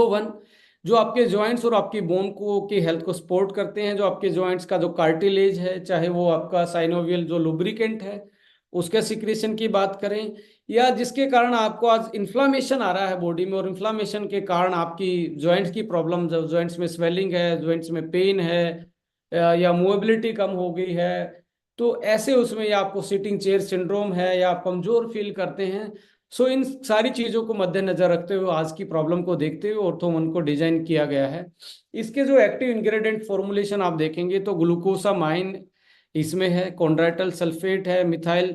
ग्लूकोवन जो आपके जॉइंट्स और आपकी बोन को की हेल्थ को सपोर्ट करते हैं, जो आपके जॉइंट्स का जो कार्टिलेज है, चाहे वो आपका साइनोवियल जो लुब्रिकेंट है उसके सिक्रेशन की बात करें, या जिसके कारण आपको आज इन्फ्लामेशन आ रहा है बॉडी में, और इन्फ्लामेशन के कारण आपकी जॉइंट्स की प्रॉब्लम, जॉइंट्स में स्वेलिंग है, जॉइंट्स में पेन है, या मूवेबिलिटी कम हो गई है, तो ऐसे उसमें या आपको सिटिंग चेयर सिंड्रोम है या आप कमजोर फील करते हैं। सो इन सारी चीजों को मद्देनजर रखते हुए आज की प्रॉब्लम को देखते हुए ऑर्थोमन को डिजाइन किया गया है। इसके जो एक्टिव इंग्रेडिएंट फॉर्मुलेशन आप देखेंगे तो ग्लूकोसामाइन इसमें है, कॉन्ड्राइटल सल्फेट है, मिथाइल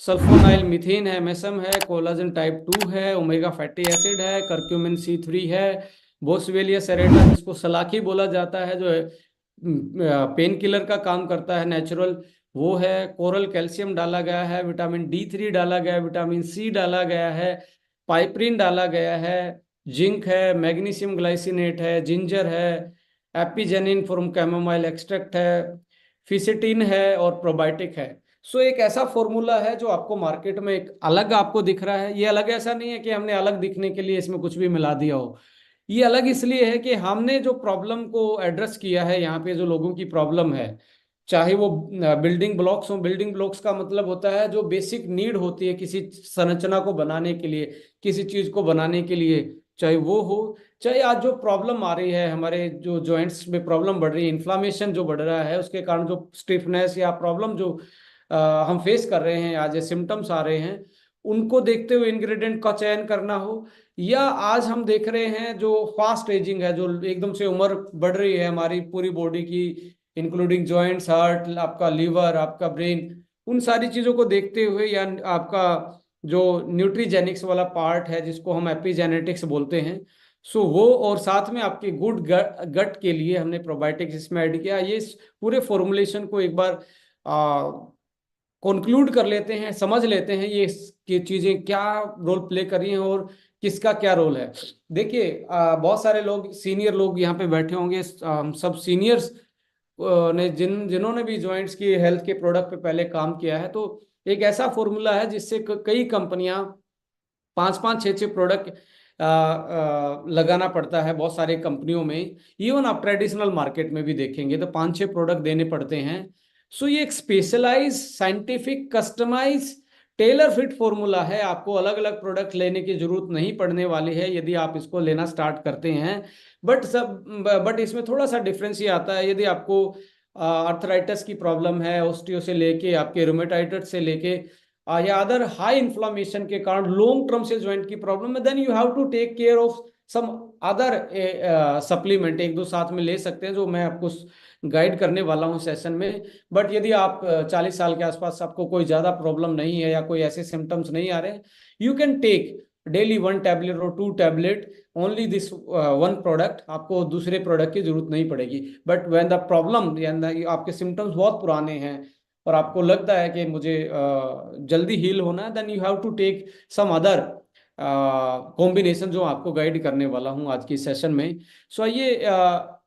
सल्फोनाइल मीथेन है, मेसम है, कोलाजन टाइप 2 है, ओमेगा फैटी एसिड है, करक्यूमिन C3 है, बोसवेलिया सेरेटा जिसको सलाखी बोला जाता है जो पेन किलर का काम करता है नेचुरल, वो है, कोरल कैल्शियम डाला गया है, विटामिन D3 डाला गया है, विटामिन C डाला गया है, पाइपरिन डाला गया है, जिंक है, मैग्नीशियम ग्लाइसिनेट है, जिंजर है, एपिजेनिन फ्रॉम कैमोमाइल एक्सट्रैक्ट है, फिसेटिन है और प्रोबायोटिक है। सो एक ऐसा फॉर्मूला है जो आपको मार्केट में एक अलग आपको दिख रहा है। ये अलग ऐसा नहीं है कि हमने अलग दिखने के लिए इसमें कुछ भी मिला दिया हो, ये अलग इसलिए है कि हमने जो प्रॉब्लम को एड्रेस किया है, यहाँ पे जो लोगों की प्रॉब्लम है, चाहे वो बिल्डिंग ब्लॉक्स हो, बिल्डिंग ब्लॉक्स का मतलब होता है जो बेसिक नीड होती है किसी संरचना को बनाने के लिए, किसी चीज को बनाने के लिए, चाहे वो हो, चाहे आज जो प्रॉब्लम आ रही है, हमारे जो जॉइंट्स में प्रॉब्लम बढ़ रही है, इन्फ्लामेशन जो बढ़ रहा है उसके कारण जो स्टिफनेस या प्रॉब्लम जो हम फेस कर रहे हैं, आज ये सिम्टम्स आ रहे हैं, उनको देखते हुए इंग्रेडिएंट का चयन करना हो, या आज हम देख रहे हैं जो फास्ट एजिंग है, जो एकदम से उम्र बढ़ रही है हमारी पूरी बॉडी की, इंक्लूडिंग जॉइंट्स, हार्ट, आपका लीवर, आपका ब्रेन, उन सारी चीजों को देखते हुए, या आपका जो न्यूट्रीजेनिक्स वाला पार्ट है जिसको हम एपिजेनेटिक्स बोलते हैं, सो वो, और साथ में आपके गुड गट के लिए हमने प्रोबायोटिक्स इसमें ऐड किया। ये इस पूरे फॉर्मुलेशन को एक बार कंक्लूड कर लेते हैं, समझ लेते हैं ये चीजें क्या रोल प्ले कर रही हैं और किसका क्या रोल है। देखिए बहुत सारे लोग, सीनियर लोग यहाँ पे बैठे होंगे, हम सब सीनियर्स ने जिन्होंने भी जॉइंट्स की हेल्थ के प्रोडक्ट पे पहले काम किया है, तो एक ऐसा फॉर्मूला है जिससे कई कंपनियां 5-5 6-6 प्रोडक्ट लगाना पड़ता है बहुत सारी कंपनियों में। इवन आप ट्रेडिशनल मार्केट में भी देखेंगे तो 5-6 प्रोडक्ट देने पड़ते हैं। सो ये एक specialize, scientific, customize, tailor fit formula है। आपको अलग अलग प्रोडक्ट लेने की जरूरत नहीं पड़ने वाली है यदि आप इसको लेना स्टार्ट करते हैं। बट इसमें थोड़ा सा डिफरेंस ये आता है, यदि आपको अर्थराइटिस की प्रॉब्लम है, ऑस्टियो से लेके आपके रोमेटाइटिस से लेके या अदर हाई इन्फ्लामेशन के कारण लॉन्ग टर्म से ज्वाइंट की प्रॉब्लम है, then you have to take care of some other supplement, एक दो साथ में ले सकते हैं जो मैं आपको गाइड करने वाला हूं सेशन में। बट यदि आप 40 साल के आसपास, आपको कोई ज्यादा प्रॉब्लम नहीं है या कोई ऐसे सिम्टम्स नहीं आ रहे, you can take daily 1 tablet और 2 टैबलेट, ओनली दिस 1 प्रोडक्ट, आपको दूसरे प्रोडक्ट की जरूरत नहीं पड़ेगी। बट व्हेन द प्रॉब्लम, आपके सिम्टम्स बहुत पुराने हैं और आपको लगता है कि मुझे जल्दी हील होना है, then you have to take some other combination जो आपको गाइड करने वाला हूं आज की सेशन में। सो ये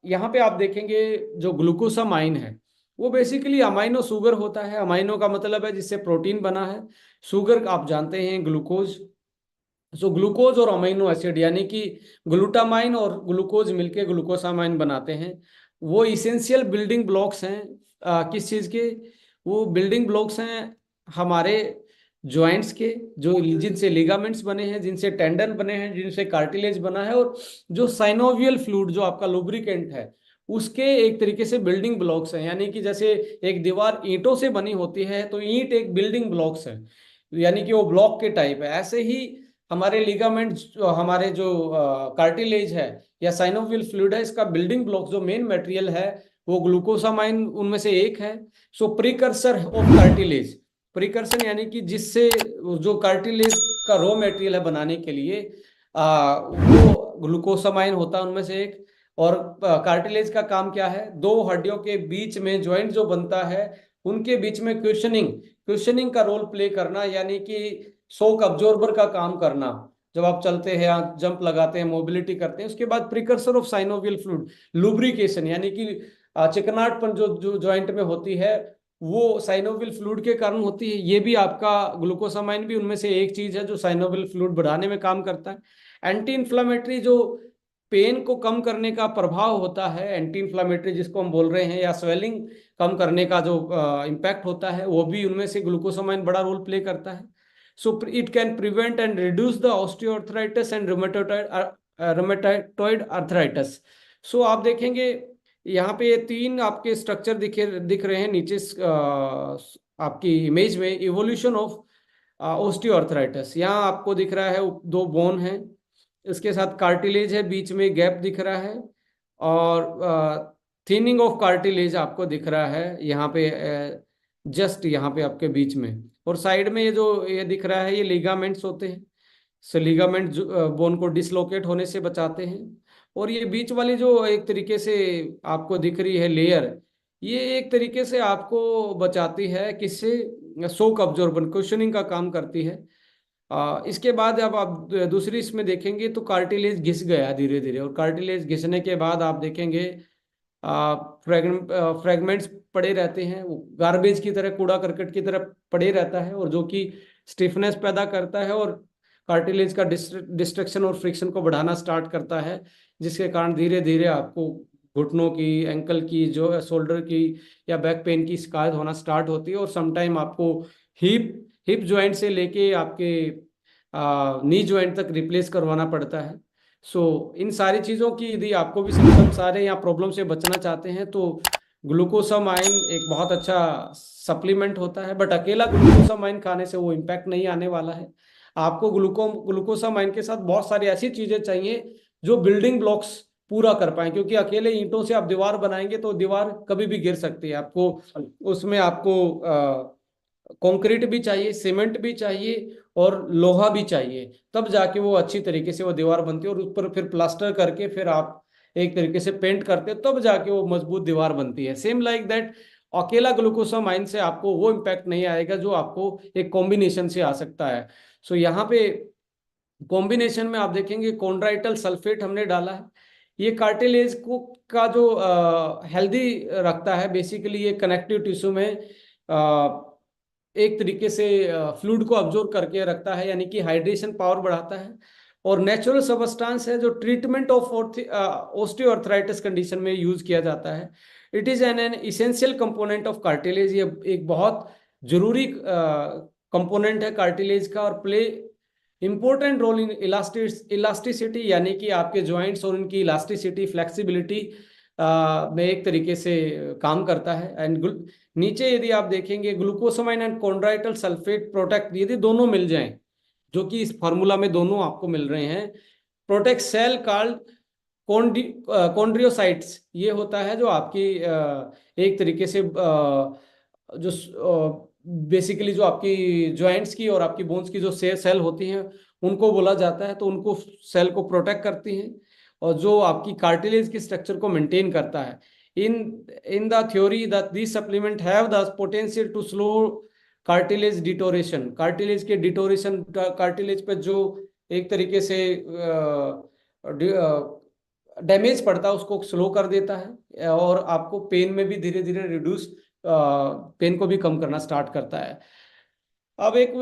यहाँ पे आप देखेंगे जो ग्लूकोसामाइन है वो बेसिकली अमाइनो शुगर होता है। अमाइनो का मतलब है जिससे प्रोटीन बना है, शुगर आप जानते हैं ग्लूकोज। सो ग्लूकोज और अमीनो एसिड यानी कि ग्लूटामाइन और ग्लूकोज मिलके ग्लूकोसामाइन बनाते हैं। वो इसेंशियल बिल्डिंग ब्लॉक्स हैं किस चीज़ के? वो बिल्डिंग ब्लॉक्स हैं हमारे जॉइंट्स के, जो जिनसे लिगामेंट्स बने हैं, जिनसे टेंडन बने हैं, जिनसे कार्टिलेज बना है, और जो साइनोवियल फ्लूइड जो आपका लुब्रिकेंट है उसके एक तरीके से बिल्डिंग ब्लॉक्स हैं। यानी कि जैसे एक दीवार ईंटों से बनी होती है तो ईंट एक बिल्डिंग ब्लॉक्स है, यानी कि वो ब्लॉक के टाइप है। ऐसे ही हमारे लिगामेंट, हमारे जो कार्टिलेज है या साइनोवियल फ्लूइड है, इसका बिल्डिंग ब्लॉक जो मेन मटेरियल है वो ग्लूकोसामाइन उनमें से एक है। सो प्रीकर्सर ऑफ कार्टिलेज, प्रिकर्सन यानी कि जिससे जो कार्टिलेज का रॉ मटेरियल है बनाने के लिए वो ग्लूकोसामाइन होता है उनमें से एक। और कार्टिलेज का काम क्या है? दो हड्डियों के बीच में जॉइंट जो बनता है उनके बीच में क्वेश्चनिंग का रोल प्ले करना, यानी कि शॉक अब्जॉर्बर का काम करना। जब आप चलते हैं या जंप लगाते हैं, मोबिलिटी करते हैं, उसके बाद precursor of synovial fluid, lubrication यानी कि चिकनाहटपन जो जॉइंट में होती है वो साइनोवियल फ्लूइड के कारण होती है। ये भी आपका ग्लूकोसामाइन भी उनमें से एक चीज है जो साइनोवियल फ्लूइड बढ़ाने में काम करता है। एंटी इन्फ्लामेटरी जो पेन को कम करने का प्रभाव होता है, एंटी इन्फ्लामेटरी जिसको हम बोल रहे हैं, या स्वेलिंग कम करने का जो इम्पैक्ट होता है, वो भी उनमें से ग्लूकोसामाइन बड़ा रोल प्ले करता है. So it can prevent and reduce the osteoarthritis and rheumatoid arthritis. So आप देखेंगे यहाँ पे ये तीन आपके स्ट्रक्चर दिख रहे हैं नीचे आपकी इमेज में. इवोल्यूशन ऑफ ओस्टियोआर्थराइटिस, यहाँ आपको दिख रहा है दो बोन है, इसके साथ कार्टिलेज है, बीच में गैप दिख रहा है, और थिनिंग ऑफ कार्टिलेज आपको दिख रहा है यहाँ पे, जस्ट यहाँ पे आपके बीच में. और साइड में ये जो ये दिख रहा है, ये लिगामेंट्स होते हैं. सो लिगामेंट बोन को डिसलोकेट होने से बचाते हैं. और ये बीच वाली जो एक तरीके से आपको दिख रही है लेयर, ये एक तरीके से आपको बचाती है किससे, शॉक अब्जॉर्बन कुशनिंग का काम करती है. इसके बाद अब आप दूसरी इसमें देखेंगे तो कार्टिलेज घिस गया धीरे धीरे, और कार्टिलेज घिसने के बाद आप देखेंगे फ्रेगमेंट्स पड़े रहते हैं, वो गार्बेज की तरह, कूड़ा करकट की तरह पड़े रहता है, और जो कि स्टिफनेस पैदा करता है और कार्टिलेज का डिस्ट्रक्शन और फ्रिक्शन को बढ़ाना स्टार्ट करता है, जिसके कारण धीरे धीरे आपको घुटनों की, एंकल की, जो शोल्डर की या बैक पेन की शिकायत होना स्टार्ट होती है. और समटाइम आपको हिप जॉइंट से लेके आपके नी जॉइंट तक रिप्लेस करवाना पड़ता है. सो इन सारी चीज़ों की यदि आपको भी सिम्टम्स आ रहे हैं या प्रॉब्लम से बचना चाहते हैं तो ग्लूकोसामाइन एक बहुत अच्छा सप्लीमेंट होता है. बट अकेला ग्लूकोसामाइन खाने से वो इम्पैक्ट नहीं आने वाला है. आपको ग्लूकोसामाइन के साथ बहुत सारी ऐसी चीज़ें चाहिए जो बिल्डिंग ब्लॉक्स पूरा कर पाए, क्योंकि अकेले ईंटों से आप दीवार बनाएंगे तो दीवार कभी भी गिर सकती है. आपको उसमें आपको कंक्रीट भी चाहिए, सीमेंट भी चाहिए, और लोहा भी चाहिए, तब जाके वो अच्छी तरीके से वो दीवार बनती है. और उस पर फिर प्लास्टर करके फिर आप एक तरीके से पेंट करते हैं, तब जाके वो मजबूत दीवार बनती है. सेम लाइक दैट, अकेला ग्लूकोसामाइन से आपको वो इम्पैक्ट नहीं आएगा जो आपको एक कॉम्बिनेशन से आ सकता है. सो यहाँ पे कॉम्बिनेशन में आप देखेंगे कॉन्ड्राइटल सल्फेट हमने डाला है. ये कार्टिलेज को का जो हेल्दी रखता है, बेसिकली ये कनेक्टिव टिश्यू में एक तरीके से फ्लूइड को अब्जॉर्ब करके रखता है, यानी कि हाइड्रेशन पावर बढ़ाता है. और नेचुरल सबस्टांस है जो ट्रीटमेंट ऑफ ओस्टियोआर्थराइटिस कंडीशन में यूज किया जाता है. It is an essential component of cartilage. ये एक बहुत जरूरी कंपोनेंट है कार्टिलेज का, और play important role in elasticity, यानी कि आपके जॉइंट्स और उनकी इलास्टिसिटी, फ्लेक्सिबिलिटी में एक तरीके से काम करता है. एंड नीचे यदि आप देखेंगे ग्लूकोसामाइन एंड कॉन्ड्राइटल सल्फेट प्रोटेक्ट, यदि दोनों मिल जाएं, जो कि इस फार्मूला में दोनों आपको मिल रहे हैं, प्रोटेक्ट सेल कॉल्ड कॉन्ड्रियोसाइट्स. ये होता है जो आपकी एक तरीके से जो बेसिकली जो आपकी जॉइंट्स की और आपकी बोन्स की जो सेल होती हैं उनको बोला जाता है, तो उनको सेल को प्रोटेक्ट करती हैं, और जो आपकी कार्टिलेज की स्ट्रक्चर को मेंटेन करता है. in the theory that these supplement have the potential to slow cartilage deterioration. Cartilage के डिटोरेशन, कार्टिलेज पे जो एक तरीके से डैमेज पड़ता है उसको स्लो कर देता है, और आपको पेन में भी धीरे धीरे रिड्यूस, पेन को भी कम करना स्टार्ट करता है. अब एक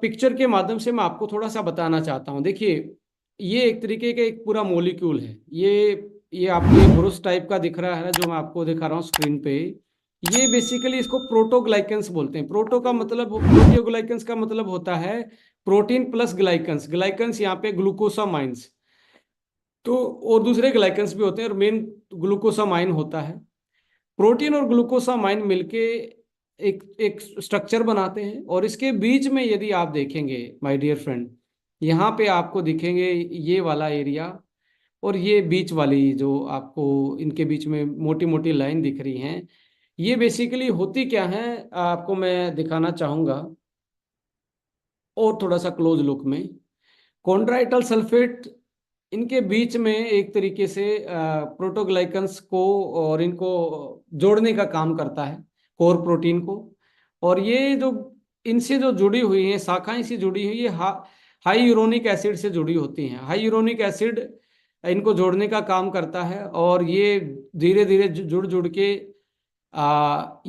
पिक्चर के माध्यम से मैं आपको थोड़ा सा बताना चाहता हूँ. देखिए, ये एक तरीके का एक पूरा मोलिक्यूल है. ये आपको ब्रुश टाइप का दिख रहा है जो मैं आपको दिखा रहा हूँ स्क्रीन पे. ये बेसिकली इसको प्रोटोग्लाइकन्स बोलते हैं. प्रोटियोग्लाइकन्स का मतलब होता है प्रोटीन प्लस ग्लाइकन्स. ग्लाइकन्स यहाँ पे ग्लूकोसामाइंस, तो और दूसरे ग्लाइकन्स भी होते हैं, और मेन ग्लूकोसामाइन होता है. प्रोटीन और ग्लूकोसामाइन मिलके एक एक स्ट्रक्चर बनाते हैं. और इसके बीच में यदि आप देखेंगे माय डियर फ्रेंड, यहाँ पे आपको दिखेंगे ये वाला एरिया, और ये बीच वाली जो आपको इनके बीच में मोटी मोटी लाइन दिख रही हैं, ये बेसिकली होती क्या है आपको मैं दिखाना चाहूँगा, और थोड़ा सा क्लोज लुक में. कॉन्ड्राइटल सल्फेट इनके बीच में एक तरीके से प्रोटोग्लाइकन्स को और इनको जोड़ने का काम करता है, कोर प्रोटीन को. और ये जो इनसे जो जुड़ी हुई हैं शाखाएं से जुड़ी हुई, ये हाई यूरोनिक एसिड से जुड़ी होती हैं. हाई यूरोनिक एसिड इनको जोड़ने का काम करता है, और ये धीरे धीरे जुड़ जुड़ के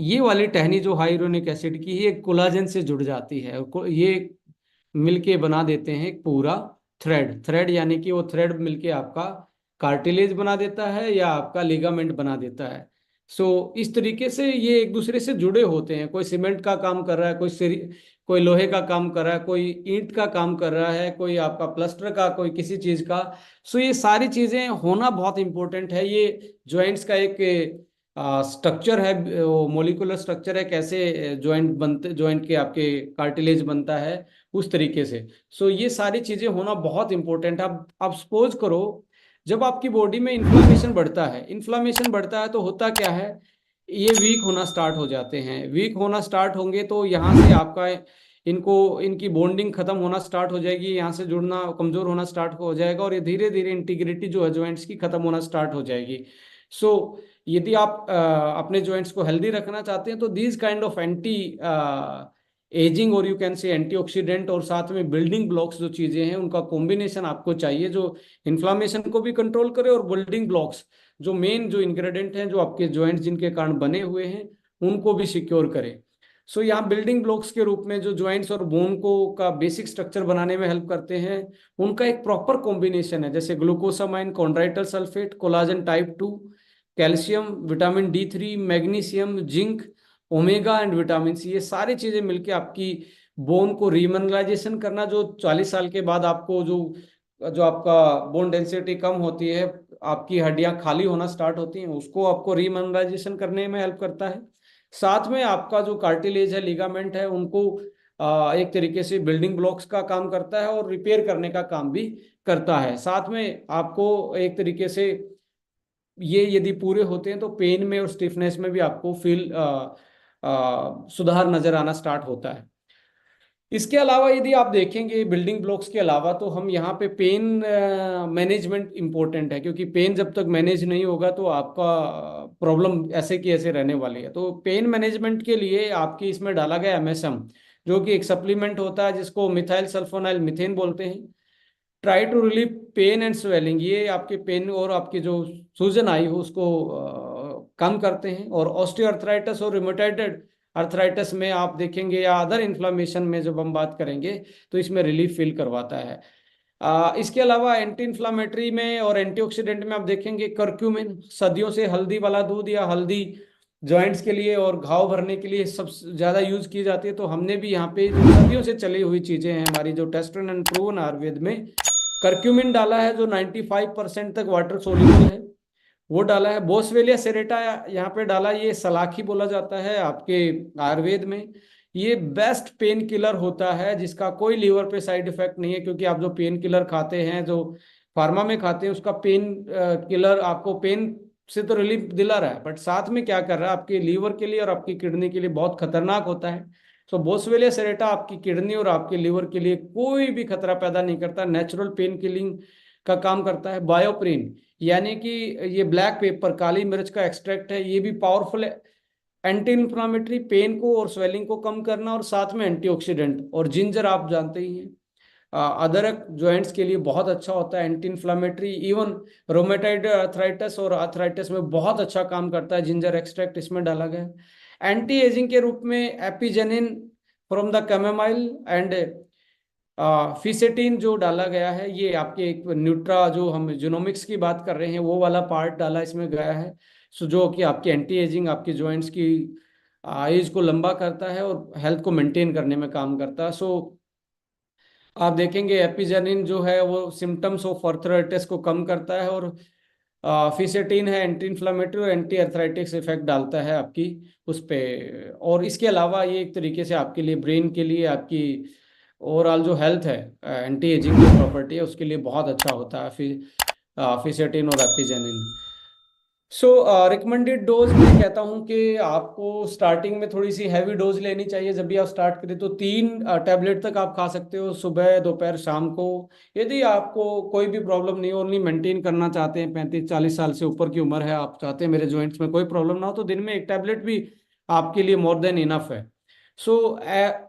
ये वाली टहनी जो हाई यूरोनिक एसिड की, ये कोलाजन से जुड़ जाती है. ये मिलके बना देते हैं एक पूरा थ्रेड. यानी कि वो थ्रेड मिलके आपका कार्टिलेज बना देता है या आपका लिगामेंट बना देता है। इस तरीके से ये एक दूसरे से जुड़े होते हैं। कोई सीमेंट का काम कर रहा है, कोई लोहे का काम कर रहा है, कोई ईंट का काम कर रहा है, कोई आपका प्लास्टर का, कोई किसी चीज का। ये सारी चीजें होना बहुत इंपॉर्टेंट है। ये जॉइंट्स का एक स्ट्रक्चर है, मोलिकुलर स्ट्रक्चर है, कैसे जॉइंट के आपके कार्टिलेज बनता है उस तरीके से। ये सारी चीजें होना बहुत इंपॉर्टेंट है। अब आप सपोज करो, जब आपकी बॉडी में इन्फ्लामेशन बढ़ता है तो होता क्या है, ये वीक होना स्टार्ट हो जाते हैं। वीक होना स्टार्ट होंगे तो यहाँ से आपका इनकी बॉन्डिंग खत्म होना स्टार्ट हो जाएगी, यहाँ से जुड़ना कमजोर होना स्टार्ट हो जाएगा, और ये धीरे धीरे इंटीग्रिटी जो है जॉइंट्स की खत्म होना स्टार्ट हो जाएगी। यदि आप अपने जॉइंट्स को हेल्दी रखना चाहते हैं तो these kind of anti ageing और यू कैन से एंटीऑक्सीडेंट और साथ में बिल्डिंग ब्लॉक्स जो चीजें हैं उनका कॉम्बिनेशन आपको चाहिए, जो इन्फ्लामेशन को भी कंट्रोल करे और बिल्डिंग ब्लॉक्स जो मेन जो इंग्रेडिएंट हैं जो आपके जॉइंट्स जिनके कारण बने हुए हैं उनको भी सिक्योर करे। यहाँ बिल्डिंग ब्लॉक्स के रूप में जो जॉइंट्स और बोन को का बेसिक स्ट्रक्चर बनाने में हेल्प करते हैं, उनका एक प्रॉपर कॉम्बिनेशन है, जैसे glucosamine, chondroitin sulphate, collagen type 2, calcium, vitamin D3, magnesium, zinc, omega and vitamin C. ये सारी चीजें मिलके आपकी बोन को रीमिनरलाइजेशन करना, जो 40 साल के बाद आपको जो जो आपका बोन डेंसिटी कम होती है, आपकी हड्डियां खाली होना स्टार्ट होती हैं, उसको आपको रीमिनरलाइजेशन करने में हेल्प करता है। साथ में आपका जो कार्टिलेज है, लिगामेंट है, उनको एक तरीके से बिल्डिंग ब्लॉक्स का काम करता है और रिपेयर करने का काम भी करता है। साथ में आपको एक तरीके से ये यदि पूरे होते हैं तो पेन में और स्टिफनेस में भी आपको सुधार नजर आना स्टार्ट होता है। इसके अलावा यदि आप देखेंगे बिल्डिंग ब्लॉक्स के अलावा, तो हम यहाँ पे पेन मैनेजमेंट इम्पोर्टेंट है, क्योंकि पेन जब तक मैनेज नहीं होगा तो आपका प्रॉब्लम ऐसे की ऐसे रहने वाली है। तो पेन मैनेजमेंट के लिए आपकी इसमें डाला गया MSM, जो कि एक सप्लीमेंट होता है जिसको मिथाइल सल्फोनाइल मीथेन बोलते हैं। Try to relieve pain and swelling, ये आपके पेन और आपकी जो सूजन आई हो उसको कम करते हैं। और ऑस्टियोआर्थराइटिस और रिमेटॉइड अर्थराइटिस में आप देखेंगे, या अदर इन्फ्लामेशन में जब हम बात करेंगे तो इसमें रिलीफ फील करवाता है। इसके अलावा एंटी इन्फ्लामेटरी में और एंटीऑक्सीडेंट में आप देखेंगे करक्यूमिन, सदियों से हल्दी वाला दूध या हल्दी जॉइंट्स के लिए और घाव भरने के लिए सबसे ज्यादा यूज की जाती है। तो हमने भी यहाँ पे जो सदियों से चली हुई चीजें हैं हमारी, जो टेस्टेड एंड प्रूवन आयुर्वेद में, करक्यूमिन डाला है जो 95% तक वाटर सोल्यूबल है, वो डाला है। बोसवेलिया सेरेटा यहाँ पे डाला, ये सलाखी बोला जाता है आपके आयुर्वेद में। ये बेस्ट पेन किलर होता है जिसका कोई लीवर पे साइड इफेक्ट नहीं है, क्योंकि आप जो पेन किलर खाते हैं, जो फार्मा में खाते हैं, उसका पेन किलर आपको पेन से तो रिलीफ दिला रहा है, बट साथ में क्या कर रहा है, आपके लीवर के लिए और आपकी किडनी के लिए बहुत खतरनाक होता है। बोसवेलिया सेरेटा आपकी किडनी और आपके लीवर के लिए कोई भी खतरा पैदा नहीं करता, नेचुरल पेन किलिंग का काम करता है। बायोप्रिन, यानी कि ये ब्लैक पेपर, काली मिर्च का एक्सट्रैक्ट है, ये भी पावरफुल एंटी इन्फ्लामेटरी, पेन को और स्वेलिंग को कम करना, और साथ में एंटीऑक्सीडेंट। और जिंजर आप जानते ही हैं, अदरक जॉइंट्स के लिए बहुत अच्छा होता है, anti inflammatory. Even rheumatoid arthritis और अर्थराइटिस में बहुत अच्छा काम करता है जिंजर एक्सट्रैक्ट, इसमें डाला गया है। एंटी एजिंग के रूप में apigenin from the chamomile and fisetin जो डाला गया है, ये आपके एक न्यूट्रा, जो हम जीनोमिक्स की बात कर रहे हैं, वो वाला पार्ट डाला इसमें गया है। जो कि आपकी एंटी एजिंग, आपकी जॉइंट्स की एज को लंबा करता है और हेल्थ को मेंटेन करने में काम करता है। आप देखेंगे एपिजेनिन जो है वो सिम्टम्स ऑफ अर्थराइटिस को कम करता है, और फिसेटिन है एंटी इन्फ्लामेटरी और एंटी अर्थराइटिक्स इफेक्ट डालता है आपकी उस पे। और इसके अलावा ये एक तरीके से आपके लिए, ब्रेन के लिए, आपकी ओवरऑल जो हेल्थ है, एंटी एजिंग जो प्रॉपर्टी है उसके लिए बहुत अच्छा होता है फिसेटिन और एपिजेनिन। रिकमेंडेड डोज मैं कहता हूं कि आपको स्टार्टिंग में थोड़ी सी हैवी डोज लेनी चाहिए। जब भी आप स्टार्ट करें तो 3 टैबलेट तक आप खा सकते हो, सुबह, दोपहर, शाम को। यदि आपको कोई भी प्रॉब्लम नहीं, ओनली मेंटेन करना चाहते हैं, 35-40 साल से ऊपर की उम्र है, आप चाहते हैं मेरे जॉइंट्स में कोई प्रॉब्लम ना हो, तो दिन में 1 टैबलेट भी आपके लिए मोर देन इनफ है।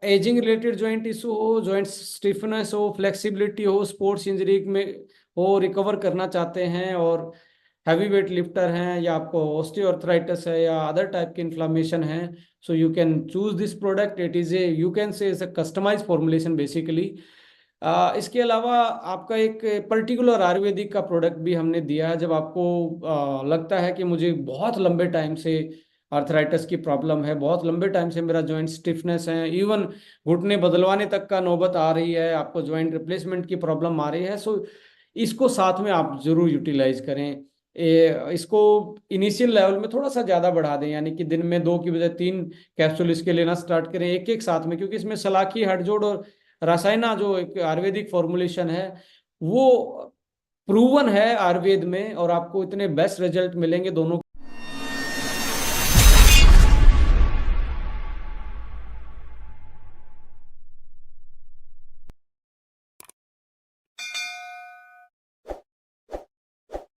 एजिंग रिलेटेड जॉइंट इशू हो, जॉइंट स्टिफनेस हो, फ्लेक्सिबिलिटी हो, स्पोर्ट्स इंजरी में हो, रिकवर करना चाहते हैं, और हैवी वेट लिफ्टर हैं, या आपको ऑस्टियोआर्थराइटिस है, या अदर टाइप के इन्फ्लामेशन है, so you can choose this product. It is a, you can say, is a customize formulation basically. इसके अलावा आपका एक पर्टिकुलर आयुर्वेदिक का प्रोडक्ट भी हमने दिया है। जब आपको लगता है कि मुझे बहुत लंबे टाइम से आर्थराइटिस की प्रॉब्लम है, बहुत लंबे टाइम से मेरा जॉइंट स्टिफनेस है, इवन घुटने बदलवाने तक का नौबत आ रही है, आपको जॉइंट रिप्लेसमेंट की प्रॉब्लम आ रही है, सो इसको साथ में आप जरूर यूटिलाइज करें। इसको इनिशियल लेवल में थोड़ा सा ज़्यादा बढ़ा दें, यानी कि दिन में 2 की बजाय 3 कैप्सूल इसके लेना स्टार्ट करें एक एक साथ में, क्योंकि इसमें सलाखी, हटजोड़ और रासायना जो एक आयुर्वेदिक फॉर्मुलेशन है वो प्रूवन है आयुर्वेद में, और आपको इतने बेस्ट रिजल्ट मिलेंगे दोनों